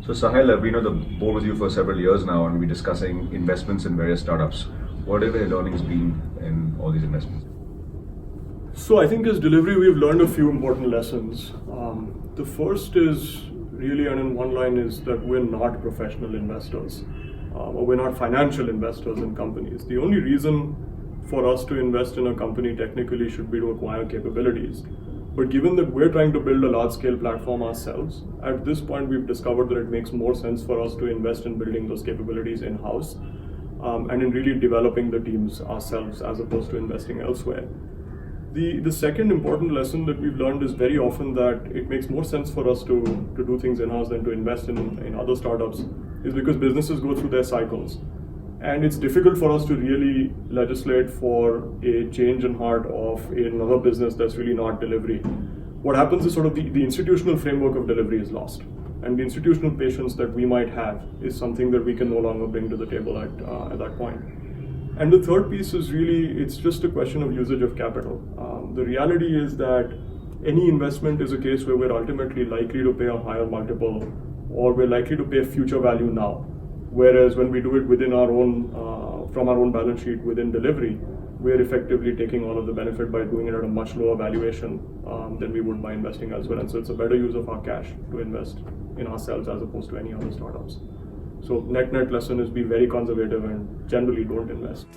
So Sahil, I've been on the board with you for several years now, and we're discussing investments in various startups. What have your learnings been in all these investments? So I think as Delhivery, we've learned a few important lessons. The first is really, and in one line, is that we're not professional investors, or we're not financial investors in companies. The only reason for us to invest in a company technically should be to acquire capabilities. But given that we're trying to build a large-scale platform ourselves, at this point we've discovered that it makes more sense for us to invest in building those capabilities in-house and in really developing the teams ourselves as opposed to investing elsewhere. The second important lesson that we've learned is very often that it makes more sense for us to do things in-house than to invest in other startups, is because businesses go through their cycles. And it's difficult for us to really legislate for a change in heart of another business that's really not Delhivery. What happens is sort of the institutional framework of Delhivery is lost. And the institutional patience that we might have is something that we can no longer bring to the table at that point. And the third piece is really, it's just a question of usage of capital. The reality is that any investment is a case where we're ultimately likely to pay a higher multiple, or we're likely to pay future value now. Whereas when we do it within our own, from our own balance sheet within Delhivery, we're effectively taking all of the benefit by doing it at a much lower valuation than we would by investing elsewhere. And so it's a better use of our cash to invest in ourselves as opposed to any other startups. So net lesson is be very conservative and generally don't invest.